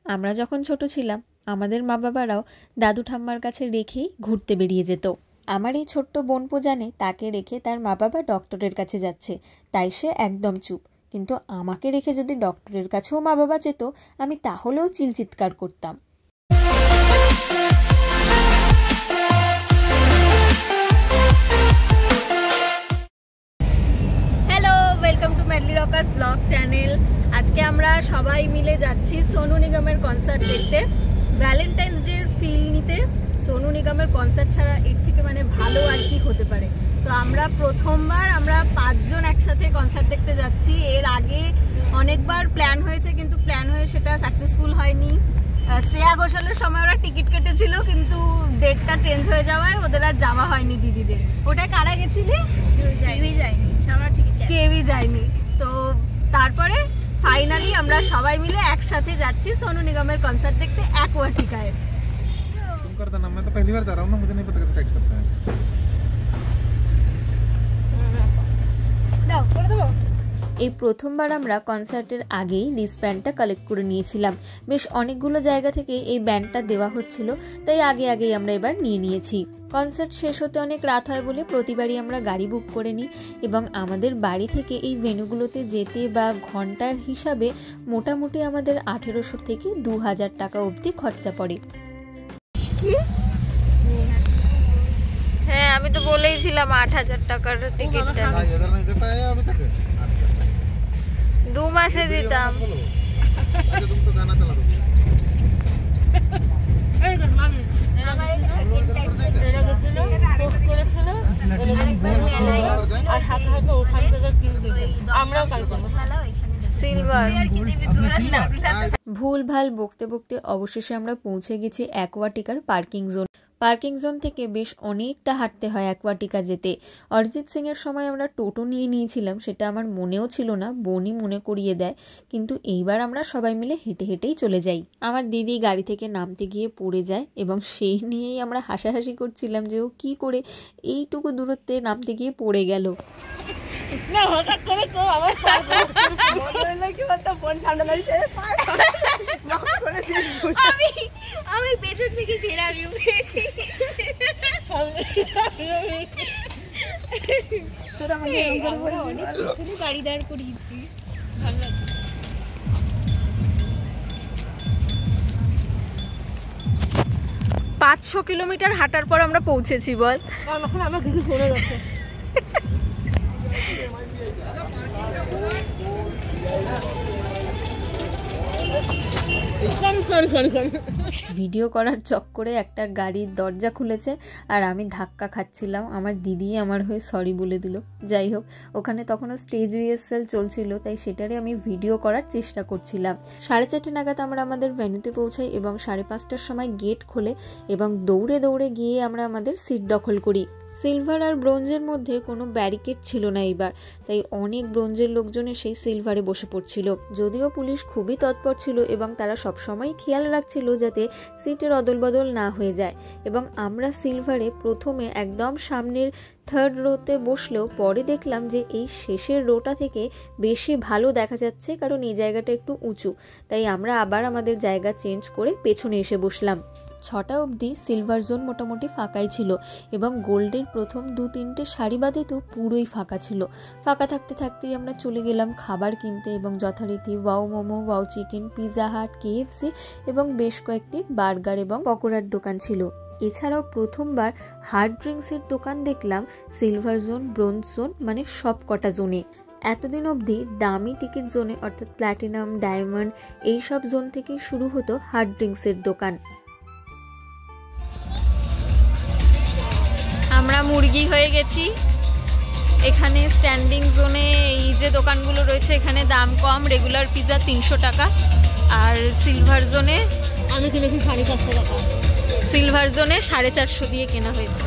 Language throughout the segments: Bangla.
আমরা যখন ছোট ছিলাম আমাদের মা বাবারাও দাদু ঠাম্মার কাছে রেখেই ঘুরতে বেরিয়ে যেত। আমার এই ছোট্ট বোনপো জানে তাকে রেখে তার মা বাবা ডক্টরের কাছে যাচ্ছে, তাই সে একদম চুপ। কিন্তু আমাকে রেখে যদি ডক্টরের কাছেও মা বাবা যেত, আমি তাহলেও চিৎকার করতাম। Hello, welcome to madly Rockerz blog channel. আজকে আমরা সবাই মিলে যাচ্ছি সোনু নিগমের কনসার্ট দেখতে, ভ্যালেন্টাইন্স ডের ফিল নিতে। সোনু নিগমের কনসার্ট ছাড়া এর থেকে ভালো আর কি হতে পারে। তো আমরা প্রথমবার 5 জন একসাথে কনসার্ট দেখতে যাচ্ছি। এর আগে অনেকবার প্ল্যান হয়েছে, কিন্তু প্ল্যান হয়ে সেটা সাকসেসফুল হয়নি। শ্রেয়া ঘোষালের সময় ওরা টিকিট কেটেছিল, কিন্তু ডেটটা চেঞ্জ হয়ে যাওয়ায় ওদের আর যাওয়া হয়নি দিদিদের। ওটা কারা গেছিলে? কেউই যায়নি। তো তারপরে ফাইনালি আমরা সবাই মিলে একসাথে যাচ্ছি সোনু নিগমের কনসার্ট দেখতে অ্যাকোয়াটিকায়। मैं तो पहली बार जा रहा हूँ ना, मुझे नहीं पता कैसे टाइट करते हैं। এই প্রথমবার আমরা কনসার্টের আগেই রিস্টব্যান্ডটা কালেক্ট করে নিয়েছিলাম। বেশ অনেকগুলো জায়গা থেকে এই ব্যান্ডটা দেওয়া হচ্ছিল, তাই আগেই আমরা এবার নিয়েছি। কনসার্ট শেষ হতে অনেক রাত হয় বলে প্রতিবারই আমরা গাড়ি বুক করে নিই, এবং আমাদের বাড়ি থেকে এই ভেন্যুগুলোতে যেতে বা ঘন্টার হিসাবে মোটামুটি আমাদের 1800 থেকে 2000 টাকা অবধি খরচা পড়ে। হ্যাঁ, আমি তো বলেইছিলাম 8000 টাকার টিকিটটা 2 মাসে দিতাম। ভুলভাল বকতে বকতে অবশেষে আমরা পৌঁছে গেছি অ্যাকোয়াটিকার পার্কিং জোন থেকে বেশ অনেকটা হাঁটতে হয় অ্যাকোয়াটিকা যেতে। অরিজিৎ সিং এর সময় আমরা টোটো নিয়ে নিয়েছিলাম, সেটা আমার মনেও ছিল না, বোনই মনে করিয়ে দেয়। কিন্তু এইবার আমরা সবাই মিলে হেঁটেই চলে যাই। আমার দিদি গাড়ি থেকে নামতে গিয়ে পড়ে যায়, এবং সেই নিয়েই আমরা হাসাহাসি করছিলাম যে ও কি করে এইটুকু দূরত্বে নামতে গিয়ে পড়ে গেল। আমি পেছন থেকে সেরা ভিউ পেয়েছি। গাড়ি দাঁড় করিয়েছি, ভালো লাগে। 500 কিলোমিটার হাঁটার পর আমরা পৌঁছেছি। বল, আমার কিছু পড়ে গেছে। ভিডিও করার চক্করে একটা গাড়ির দরজা খুলেছে, আর আমি ধাক্কা খাচ্ছিলাম। আমার দিদি আমার হয়ে সরি বলে দিল। যাই হোক, ওখানে তখনও স্টেজ রিহার্সাল চলছিল, তাই সেটারই আমি ভিডিও করার চেষ্টা করছিলাম। 4:30 নাগাদ আমরা আমাদের ভেন্যুতে পৌঁছাই, এবং 5:30টার সময় গেট খোলে, এবং দৌড়ে গিয়ে আমরা আমাদের সিট দখল করি। সিলভার আর ব্রোঞ্জের মধ্যে কোনো ব্যারিকেড ছিল না এইবার, তাই অনেক ব্রোঞ্জের লোকজন সেই সিলভারে বসে পড়ছিল। যদিও পুলিশ খুবই তৎপর ছিল, এবং তারা সবসময় খেয়াল রাখছিল যাতে সিটের অদলবদল না হয়ে যায়। এবং আমরা সিলভারে প্রথমে একদম সামনের 3rd রোতে বসলেও পরে দেখলাম যে এই শেষের রোটা থেকে বেশি ভালো দেখা যাচ্ছে, কারণ এই জায়গাটা একটু উঁচু। তাই আমরা আবার আমাদের জায়গা চেঞ্জ করে পেছনে এসে বসলাম। 6টা অবধি সিলভার জোন মোটামুটি ফাঁকাই ছিল, এবং গোল্ডের প্রথম 2-3টে সারি বাদে তো পুরোই ফাঁকা ছিল। ফাঁকা থাকতেই আমরা চলে গেলাম খাবার কিনতে, এবং যথারীতি wow momo, wow chicken, Pizza Hut, KFC এবং বেশ কয়েকটি বার্গার এবং পকোড়ার দোকান ছিল। এছাড়াও প্রথমবার হার্ড ড্রিঙ্কসের দোকান দেখলাম সিলভার জোন, ব্রোঞ্জ জোন, মানে সব কটা জোনে। এতদিন অবধি দামি টিকিট জোনে অর্থাৎ প্ল্যাটিনাম, ডায়মন্ড এইসব জোন থেকে শুরু হতো হার্ড ড্রিঙ্কসের দোকান। আমরা মুরগি হয়ে গেছি। এখানে স্ট্যান্ডিং জোনে এই যে দোকানগুলো রয়েছে, এখানে দাম কম। রেগুলার পিৎজা 300 টাকা, আর সিলভার জোনে আমি কিনেছি 450 টাকা। সিলভার জোনে 450 দিয়ে কেনা হয়েছে।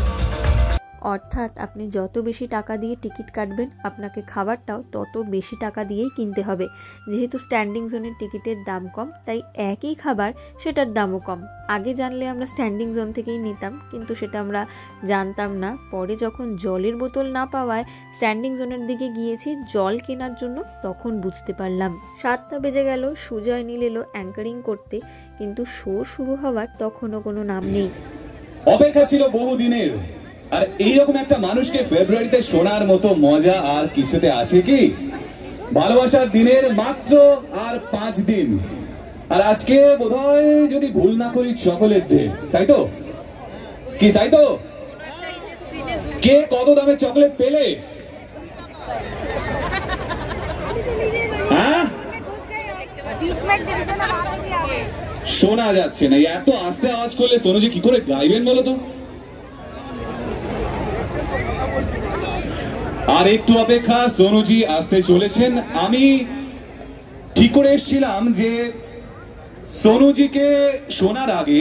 অর্থাৎ আপনি যত বেশি টাকা দিয়ে টিকিট কাটবেন আপনাকে খাবারটাও তত বেশি টাকা দিয়েই কিনতে হবে। যেহেতু স্ট্যান্ডিং জোনের টিকিটের দাম কম, তাই একই খাবার সেটার দামও কম। আগে জানলে আমরা স্ট্যান্ডিং জোন থেকেই নিতাম, কিন্তু সেটা আমরা জানতাম না। পরে যখন জলের বোতল না পাওয়ায় স্ট্যান্ডিং জোনের দিকে গিয়েছি জল কেনার জন্য, তখন বুঝতে পারলাম। 7টা বেজে গেল, সুজয় নীল এলো অ্যাঙ্কারিং করতে, কিন্তু শো শুরু হওয়ার তখনও কোনো নাম নেই। অপেক্ষা ছিল বহুদিনের, আর এইরকম একটা মানুষকে ফেব্রুয়ারিতে শোনার মতো মজা আর কিছুতে আছে কি? ভালোবাসার দিনের মাত্র আর 5 দিন, আর আজকে বোধহয় যদি ভুল না করি চকোলেট ডে, তাই তো? কি তাই তো? কে কত দামে চকলেট পেলে? হ্যাঁ, শোনা যাচ্ছে না। এত আস্তে আওয়াজ করলে সোনুজি কি করে গাইবেন বলো তো? আর একটু অপেক্ষা, সোনুজি আসতে চলেছেন। আমি ঠিক করে এসেছিলাম যে সোনুজিকে শোনার আগে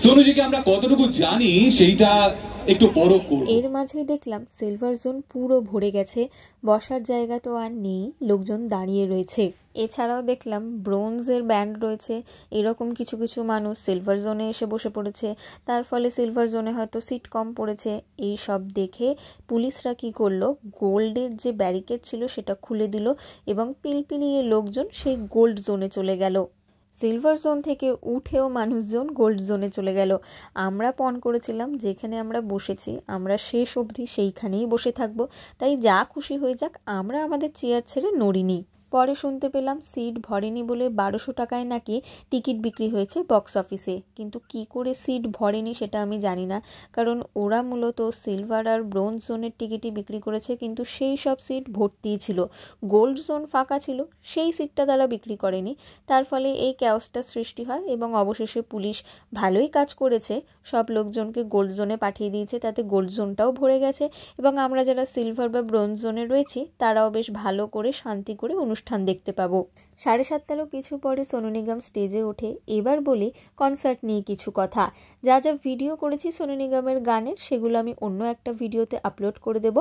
সোনুজিকে আমরা কতটুকু জানি সেইটা একটু বড় করব। এর মাঝে দেখলাম সিলভার জোন পুরো ভরে গেছে, বসার জায়গা তো আর নেই, লোকজন দাঁড়িয়ে রয়েছে। এছাড়াও দেখলাম ব্রোঞ্জের ব্যান্ড রয়েছে, এরকম কিছু কিছু মানুষ সিলভার জোনে এসে বসে পড়েছে, তার ফলে সিলভার জোনে হয়তো সিট কম পড়েছে। এই সব দেখে পুলিশরা কি করলো, গোল্ডের যে ব্যারিকেড ছিল সেটা খুলে দিল এবং পিলপিলিয়ে লোকজন সেই গোল্ড জোনে চলে গেল। সিলভার জোন থেকে উঠেও মানুষজন গোল্ড জোনে চলে গেল। আমরা পণ করেছিলাম যেখানে আমরা বসেছি আমরা শেষ অবধি সেইখানেই বসে থাকবো, তাই যা খুশি হয়ে যাক, আমরা আমাদের চেয়ার ছেড়ে নড়িনি। পরে শুনতে পেলাম সিট ভরেনি বলে 1200 টাকায় নাকি টিকিট বিক্রি হয়েছে বক্স অফিসে। কিন্তু কি করে সিট ভরেনি সেটা আমি জানি না, কারণ ওরা মূলত সিলভার আর ব্রোঞ্জ জোনের টিকিটই বিক্রি করেছে, কিন্তু সেই সব সিট ভর্তিই ছিল। গোল্ড জোন ফাঁকা ছিল, সেই সিটটা তারা বিক্রি করেনি। তার ফলে এই ক্যাওসটা সৃষ্টি হয় এবং অবশেষে পুলিশ ভালোই কাজ করেছে, সব লোকজনকে গোল্ড জোনে পাঠিয়ে দিয়েছে, তাতে গোল্ড জোনটাও ভরে গেছে এবং আমরা যারা সিলভার বা ব্রোঞ্জ জোনে রয়েছি তারাও বেশ ভালো করে শান্তি করে অনুষ্ঠান দেখতে পাবো। 7:30 কিছু পরে সোনু নিগম স্টেজে ওঠে। এবার বলি কনসার্ট নিয়ে কিছু কথা। যা যা ভিডিও করেছি সোনু নিগমের গানের, সেগুলো আমি অন্য একটা ভিডিওতে আপলোড করে দেব।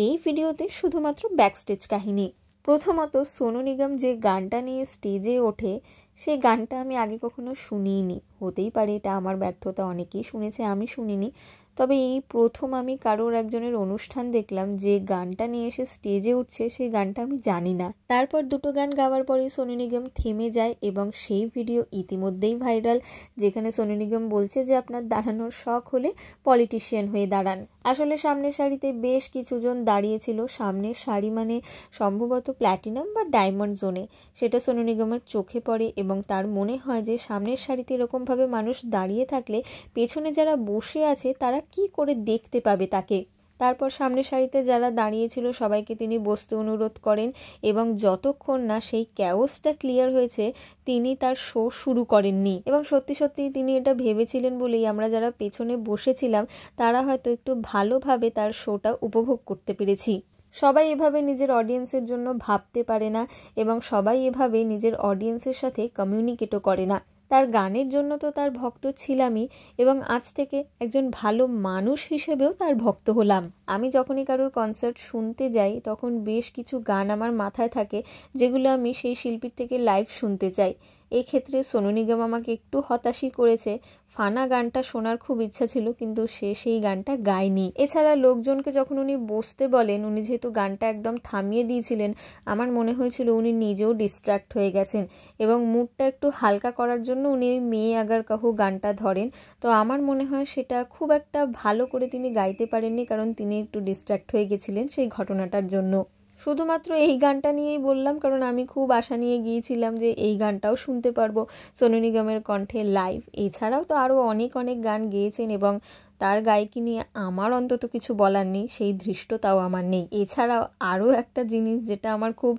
এই ভিডিওতে শুধুমাত্র ব্যাকস্টেজ কাহিনী। প্রথমত সোনু নিগম যে গানটা নিয়ে স্টেজে ওঠে, সেই গানটা আমি আগে কখনো শুনিনি। হতেই পারে এটা আমার ব্যর্থতা, অনেকেই শুনেছে, আমি শুনিনি। তবে এই প্রথম আমি কারোর একজনের অনুষ্ঠান দেখলাম যে গানটা নিয়ে এসে স্টেজে উঠছে, সেই গানটা আমি জানি না। তারপর দুটো গান গাওয়ার পরেই সোনু নিগম থেমে যায় এবং সেই ভিডিও ইতিমধ্যেই ভাইরাল, যেখানে সোনু নিগম বলছে যে আপনার দাঁড়ানোর শখ হলে পলিটিশিয়ান হয়ে দাঁড়ান। আসলে সামনের সারিতে বেশ কিছুজন দাঁড়িয়েছিল। সামনের সারি মানে সম্ভবত প্ল্যাটিনাম বা ডায়মন্ড জোনে, সেটা সোনু নিগমের চোখে পড়ে এবং তার মনে হয় যে সামনের সারিতে এরকমভাবে মানুষ দাঁড়িয়ে থাকলে পেছনে যারা বসে আছে তারা কি করে দেখতে পাবে তাকে। তারপর সামনের সারিতে যারা দাঁড়িয়েছিল সবাইকে তিনি বসতে অনুরোধ করেন এবং যতক্ষণ না সেই ক্যাওসটা ক্লিয়ার হয়েছে তিনি তার শো শুরু করেননি। এবং সত্যি সত্যি তিনি এটা ভেবেছিলেন বলেই আমরা যারা পেছনে বসেছিলাম তারা হয়তো একটু ভালোভাবে তার শোটা উপভোগ করতে পেরেছি। সবাই এভাবে নিজের অডিয়েন্সের জন্য ভাবতে পারে না এবং সবাই এভাবে নিজের অডিয়েন্সের সাথে কমিউনিকেটও করে না। তার গানের জন্য তো তার ভক্ত ছিলামই এবং আজ থেকে একজন ভালো মানুষ হিসেবেও তার ভক্ত হলাম। আমি যখনই কারোর কনসার্ট শুনতে যাই তখন বেশ কিছু গান আমার মাথায় থাকে যেগুলো আমি সেই শিল্পীর থেকে লাইভ শুনতে চাই। এই ক্ষেত্রে সোনু নিগম আমাকে একটু হতাশই করেছে। ফানা গানটা শোনার খুব ইচ্ছা ছিল, কিন্তু সে সেই গানটা গায়নি। এছাড়া লোকজনকে যখন উনি বসতে বলেন, উনি যেহেতু গানটা একদম থামিয়ে দিয়েছিলেন, আমার মনে হয়েছিল উনি নিজেও ডিস্ট্র্যাক্ট হয়ে গেছেন এবং মুডটা একটু হালকা করার জন্য উনি ওই মেয়ে আগার কাহু গানটা ধরেন। তো আমার মনে হয় সেটা খুব একটা ভালো করে তিনি গাইতে পারেননি, কারণ তিনি একটু ডিস্ট্র্যাক্ট হয়ে গেছিলেন সেই ঘটনাটার জন্য। শুধুমাত্র এই গানটা নিয়েই বললাম কারণ আমি খুব আশা নিয়ে গিয়েছিলাম যে এই গানটাও শুনতে পারবো সোনু নিগমের কণ্ঠে লাইভ। এছাড়াও তো আরও অনেক অনেক গান গেয়েছেন এবং তার গায়কি নিয়ে আমার অন্তত কিছু বলার নেই, সেই ধৃষ্টতাও আমার নেই। এছাড়াও আরও একটা জিনিস যেটা আমার খুব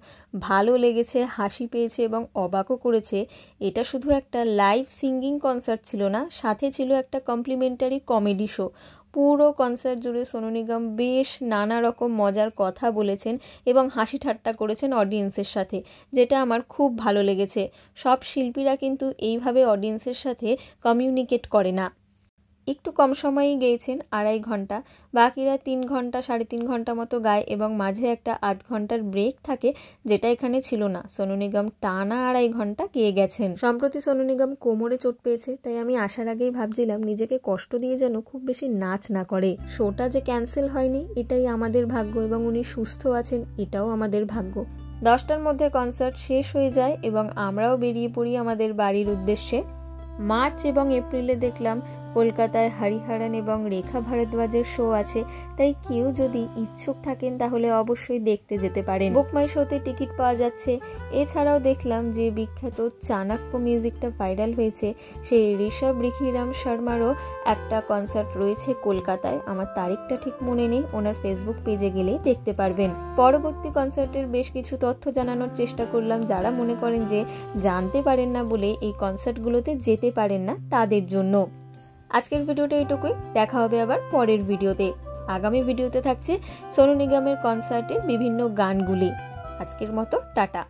ভালো লেগেছে, হাসি পেয়েছে এবং অবাকও করেছে, এটা শুধু একটা লাইভ সিঙ্গিং কনসার্ট ছিল না, সাথে ছিল একটা কমপ্লিমেন্টারি কমেডি শো। পুরো কনসার্ট জুড়ে সোনু নিগম বেশ নানা রকম মজার কথা বলেছেন এবং হাসি ঠাট্টা করেছেন অডিয়েন্সের সাথে, যেটা আমার খুব ভালো লেগেছে। সব শিল্পীরা কিন্তু এইভাবে অডিয়েন্সের সাথে কমিউনিকেট করে না। একটু কম সময়েই গেয়েছেন 2.5 ঘন্টা, বাকিরা 3 ঘন্টা 3.5 ঘন্টা মতো গায় এবং মাঝে একটা আধ ঘন্টার ব্রেক থাকে, যেটা এখানে ছিল না। সোনু নিগম টানা 2.5 ঘন্টা গেয়ে গেছেন। সম্প্রতি সোনু নিগম কোমরে চোট পেয়েছে, তাই আমি আসার আগেই ভাবছিলাম নিজেকে কষ্ট দিয়ে যেন খুব বেশি নাচ না করে। শোটা যে ক্যান্সেল হয়নি এটাই আমাদের ভাগ্য, এবং উনি সুস্থ আছেন এটাও আমাদের ভাগ্য। 10টার মধ্যে কনসার্ট শেষ হয়ে যায় এবং আমরাও বেরিয়ে পড়ি আমাদের বাড়ির উদ্দেশ্যে। মার্চ এবং এপ্রিলে দেখলাম কলকাতায় হরিহরন এবং রেখা ভারদ্বাজের শো আছে, তাই কেউ যদি ইচ্ছুক থাকেন তাহলে অবশ্যই দেখতে যেতে পারেন। বুক মাই শোতে টিকিট পাওয়া যাচ্ছে। এছাড়াও দেখলাম যে বিখ্যাত চাণক্য মিউজিকটা ভাইরাল হয়েছে, সেই ঋষভ ঋখিরাম শর্মারও একটা কনসার্ট রয়েছে কলকাতায়। আমার তারিখটা ঠিক মনে নেই, ওনার ফেসবুক পেজে গেলে দেখতে পারবেন। পরবর্তী কনসার্টের বেশ কিছু তথ্য জানানোর চেষ্টা করলাম, যারা মনে করেন যে জানতে পারেন না বলে এই কনসার্টগুলোতে যেতে পারেন না তাদের জন্য। আজকের ভিডিওটা এটুকুই, দেখা হবে আবার পরের ভিডিওতে। আগামী ভিডিওতে থাকছে সোনু নিগমের কনসার্টের বিভিন্ন গানগুলি। আজকের মতো টাটা।